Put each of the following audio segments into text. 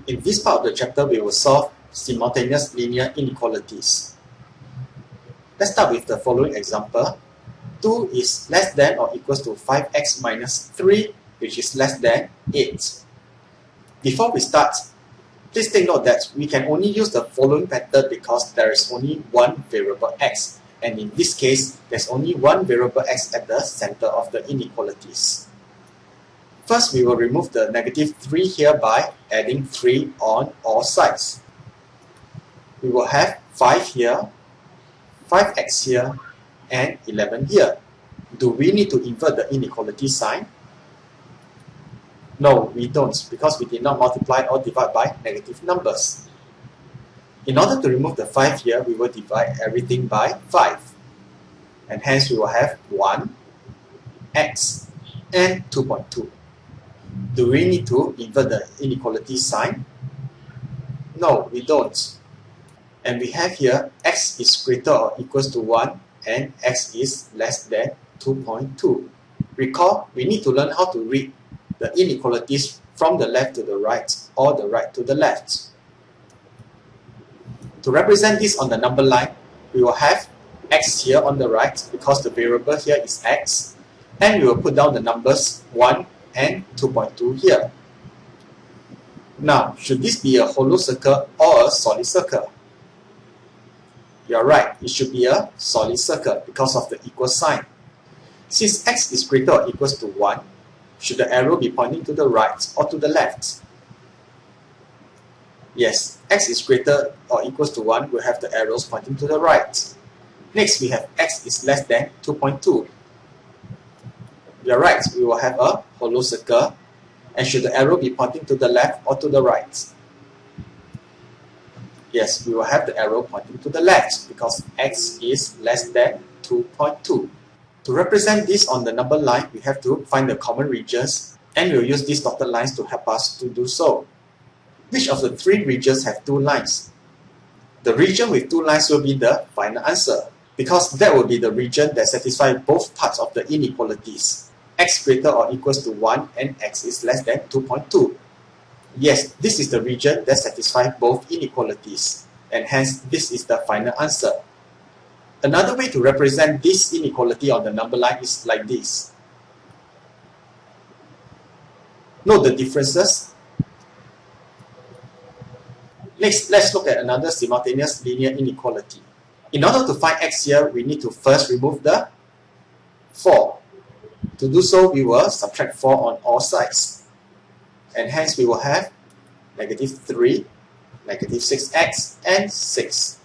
In this part of the chapter, we will solve simultaneous linear inequalities. Let's start with the following example. 2 is less than or equals to 5x minus 3, which is less than 8. Before we start, please take note that we can only use the following method because there is only one variable x, and in this case, there's only one variable x at the center of the inequalities. First, we will remove the negative 3 here by adding 3 on all sides. We will have 5 here, 5x here, and 11 here. Do we need to invert the inequality sign? No, we don't, because we did not multiply or divide by negative numbers. In order to remove the 5 here, we will divide everything by 5. And hence we will have 1, x, and 2.2. Do we need to invert the inequality sign? No, we don't. And we have here x is greater or equals to 1 and x is less than 2.2. Recall, we need to learn how to read the inequalities from the left to the right or the right to the left. To represent this on the number line, we will have x here on the right because the variable here is x, and we will put down the numbers 1 and 2.2 here. Now, should this be a hollow circle or a solid circle? You are right, it should be a solid circle because of the equal sign. Since x is greater or equals to 1, should the arrow be pointing to the right or to the left? Yes, x is greater or equals to 1 will have the arrows pointing to the right. Next, we have x is less than 2.2. You are right, we will have a hollow circle, and should the arrow be pointing to the left or to the right? Yes, we will have the arrow pointing to the left because x is less than 2.2. To represent this on the number line, we have to find the common regions, and we will use these dotted lines to help us to do so. Which of the 3 regions have 2 lines? The region with 2 lines will be the final answer, because that will be the region that satisfies both parts of the inequalities. X greater or equals to 1 and x is less than 2.2. Yes, this is the region that satisfies both inequalities, and hence this is the final answer. Another way to represent this inequality on the number line is like this. Note the differences. Next, let's look at another simultaneous linear inequality. In order to find x here, we need to first remove the 4. To do so, we will subtract 4 on all sides. And hence we will have negative 3, negative 6x, and 6.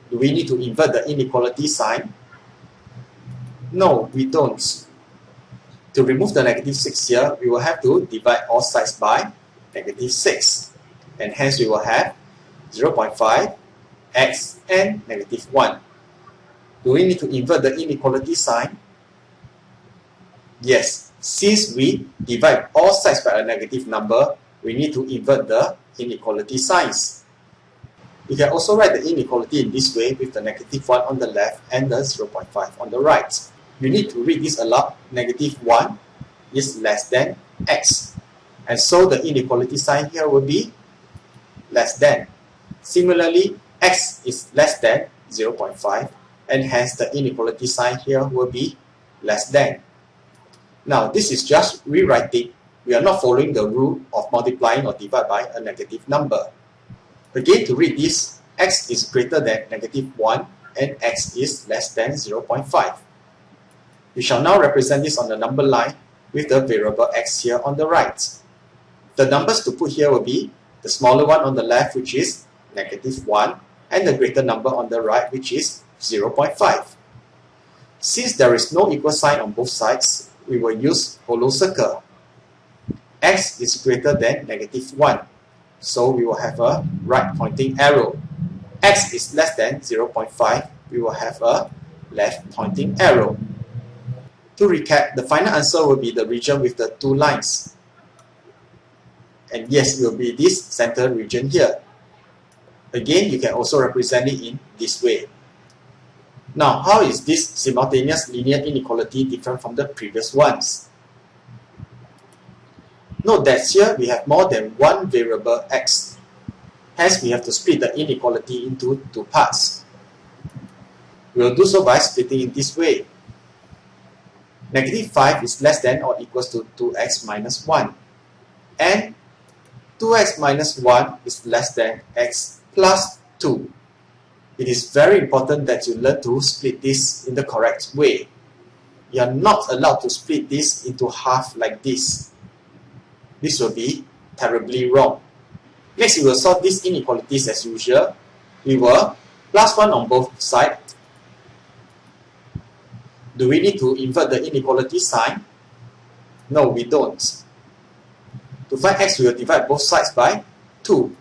Do we need to invert the inequality sign? No, we don't. To remove the negative 6 here, we will have to divide all sides by negative 6. And hence we will have 0.5, x, and negative 1. Do we need to invert the inequality sign? Yes, since we divide all sides by a negative number, we need to invert the inequality signs. You can also write the inequality in this way with the negative 1 on the left and the 0.5 on the right. You need to read this aloud. Negative 1 is less than x. And so the inequality sign here will be less than. Similarly, x is less than 0.5, and hence the inequality sign here will be less than. Now, this is just rewriting. We are not following the rule of multiplying or divide by a negative number. Again, to read this, x is greater than negative 1 and x is less than 0.5. We shall now represent this on the number line with the variable x here on the right. The numbers to put here will be the smaller one on the left, which is negative 1, and the greater number on the right, which is 0.5. Since there is no equal sign on both sides, we will use hollow circle. X is greater than negative 1, so we will have a right pointing arrow. X is less than 0.5, we will have a left pointing arrow. To recap, the final answer will be the region with the 2 lines. And yes, it will be this center region here. Again, you can also represent it in this way. Now, how is this simultaneous linear inequality different from the previous ones? Note that here we have more than one variable x. Hence, we have to split the inequality into two parts. We will do so by splitting in this way. Negative 5 is less than or equals to 2x minus 1. And 2x minus 1 is less than x plus 2. It is very important that you learn to split this in the correct way. You are not allowed to split this into half like this. This will be terribly wrong. Next, we will solve these inequalities as usual. We will plus 1 on both sides. Do we need to invert the inequality sign? No, we don't. To find x, we will divide both sides by 2.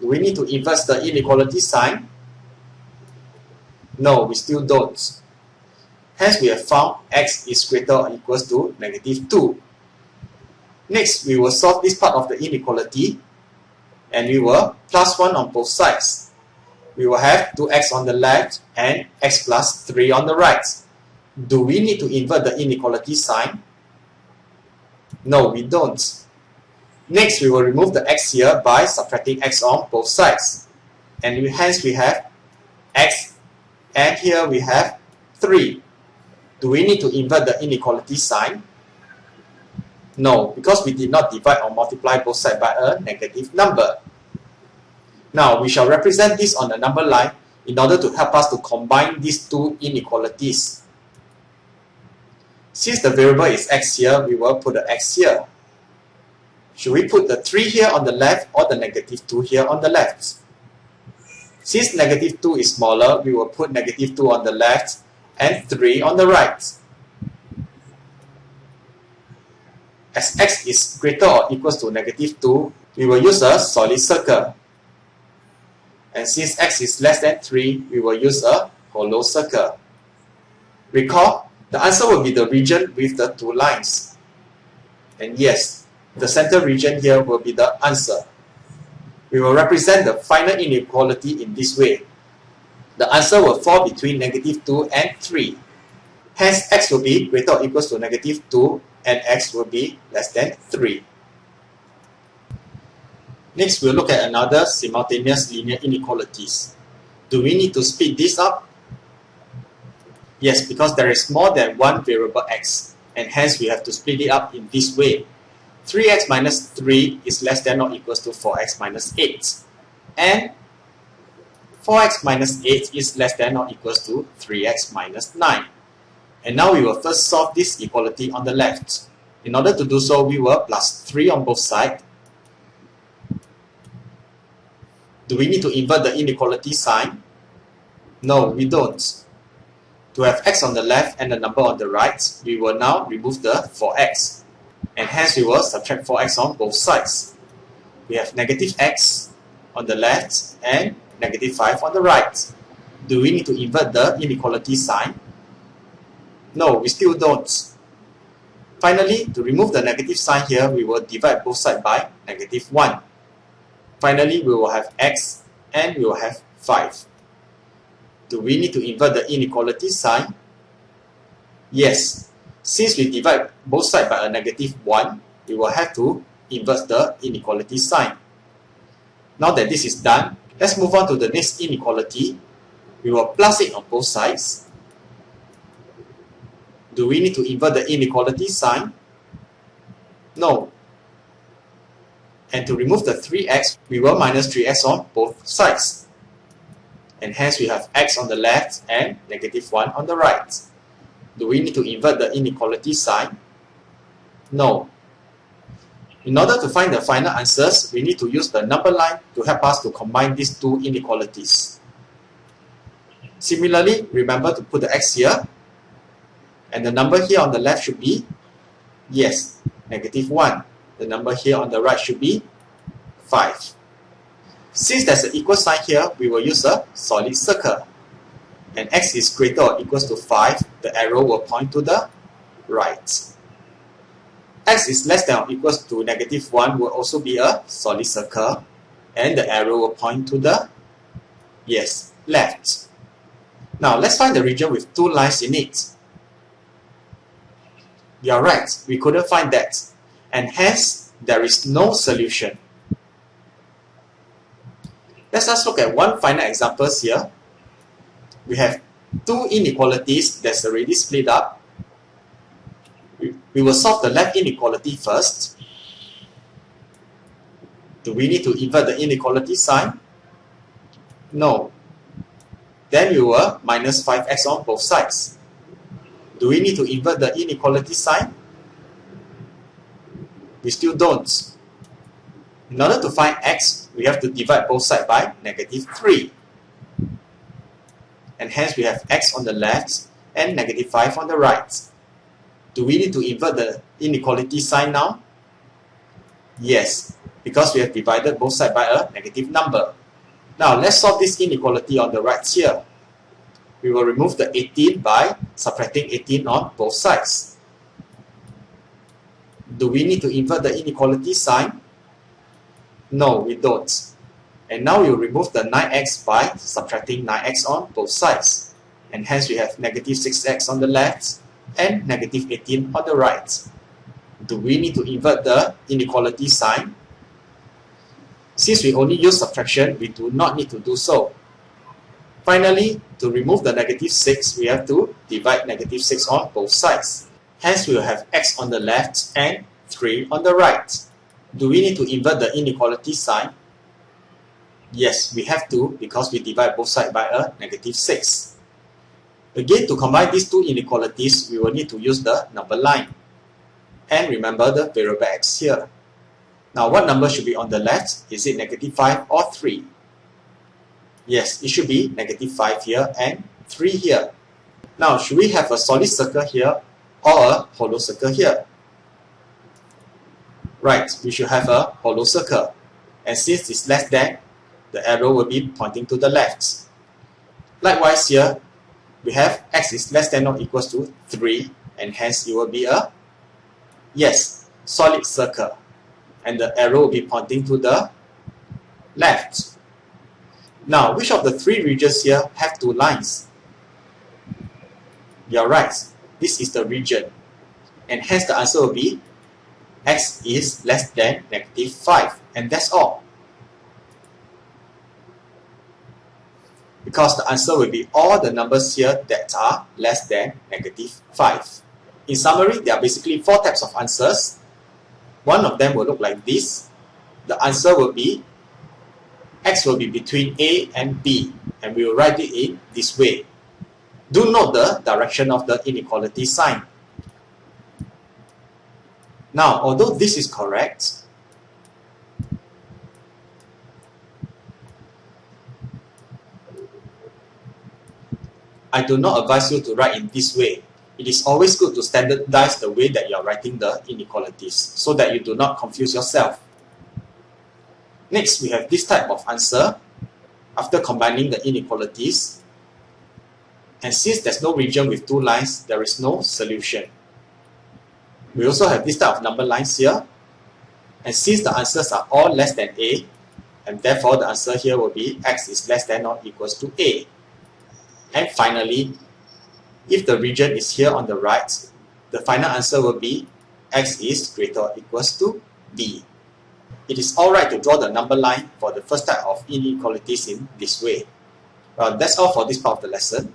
Do we need to invert the inequality sign? No, we still don't. Hence, we have found x is greater or equals to negative 2. Next, we will solve this part of the inequality, and we will plus 1 on both sides. We will have 2x on the left and x plus 3 on the right. Do we need to invert the inequality sign? No, we don't. Next, we will remove the x here by subtracting x on both sides. And hence we have x, and here we have 3. Do we need to invert the inequality sign? No, because we did not divide or multiply both sides by a negative number. Now, we shall represent this on the number line in order to help us to combine these two inequalities. Since the variable is x here, we will put the x here. Should we put the 3 here on the left or the negative 2 here on the left? Since negative 2 is smaller, we will put negative 2 on the left and 3 on the right. As x is greater or equals to negative 2, we will use a solid circle. And since x is less than 3, we will use a hollow circle. Recall, the answer will be the region with the two lines. And yes, the center region here will be the answer. We will represent the final inequality in this way. The answer will fall between negative 2 and 3. Hence, x will be greater or equals to negative 2 and x will be less than 3. Next, we'll look at another simultaneous linear inequalities. Do we need to split this up? Yes, because there is more than one variable x, and hence we have to split it up in this way. 3x minus 3 is less than or equals to 4x minus 8. And 4x minus 8 is less than or equals to 3x minus 9. And now we will first solve this equality on the left. In order to do so, we will plus 3 on both sides. Do we need to invert the inequality sign? No, we don't. To have x on the left and the number on the right, we will now remove the 4x. And hence we will subtract 4x on both sides. We have negative x on the left and negative 5 on the right. Do we need to invert the inequality sign? No, we still don't. Finally, to remove the negative sign here, we will divide both sides by negative 1. Finally, we will have x and we will have 5. Do we need to invert the inequality sign? Yes. Since we divide both sides by a negative 1, we will have to invert the inequality sign. Now that this is done, let's move on to the next inequality. We will plus it on both sides. Do we need to invert the inequality sign? No. And to remove the 3x, we will minus 3x on both sides. And hence we have x on the left and negative 1 on the right. Do we need to invert the inequality sign? No. In order to find the final answers, we need to use the number line to help us to combine these two inequalities. Similarly, remember to put the x here. And the number here on the left should be, yes, negative 1. The number here on the right should be 5. Since there's an equal sign here, we will use a solid circle. And x is greater or equals to 5, the arrow will point to the right. X is less than or equals to negative 1 will also be a solid circle. And the arrow will point to the, yes, left. Now let's find the region with two lines in it. You are right, we couldn't find that, and hence there is no solution. Let us look at one final example here. We have two inequalities that's already split up. We will solve the left inequality first. Do we need to invert the inequality sign? No. Then we will minus 5x on both sides. Do we need to invert the inequality sign? We still don't. In order to find x, we have to divide both sides by negative 3. And hence we have x on the left and negative 5 on the right. Do we need to invert the inequality sign now? Yes, because we have divided both sides by a negative number. Now let's solve this inequality on the right here. We will remove the 18 by subtracting 18 on both sides. Do we need to invert the inequality sign? No, we don't. And now we will remove the 9x by subtracting 9x on both sides. And hence we have negative 6x on the left and negative 18 on the right. Do we need to invert the inequality sign? Since we only use subtraction, we do not need to do so. Finally, to remove the negative 6, we have to divide negative 6 on both sides. Hence, we will have x on the left and 3 on the right. Do we need to invert the inequality sign? Yes, we have to, because we divide both sides by a negative 6. Again, to combine these two inequalities, we will need to use the number line. And remember the variable x here. Now, what number should be on the left? Is it negative 5 or 3? Yes, it should be negative 5 here and 3 here. Now, should we have a solid circle here or a hollow circle here? Right, we should have a hollow circle. And since it's less than, the arrow will be pointing to the left. Likewise here, we have x is less than or equals to 3, and hence it will be a, yes, solid circle. And the arrow will be pointing to the left. Now, which of the three regions here have two lines? You are right, this is the region. And hence the answer will be x is less than negative 5. And that's all. Because the answer will be all the numbers here that are less than negative 5. In summary, there are basically 4 types of answers. One of them will look like this. The answer will be x will be between A and B, and we will write it in this way. Do note the direction of the inequality sign. Now, although this is correct, I do not advise you to write in this way. It is always good to standardize the way that you are writing the inequalities so that you do not confuse yourself. Next, we have this type of answer after combining the inequalities. And since there's no region with two lines, there is no solution. We also have this type of number lines here. And since the answers are all less than A, and therefore the answer here will be x is less than or equals to A. And finally, if the region is here on the right, the final answer will be x is greater or equals to B. It is alright to draw the number line for the first type of inequalities in this way. Well, that's all for this part of the lesson.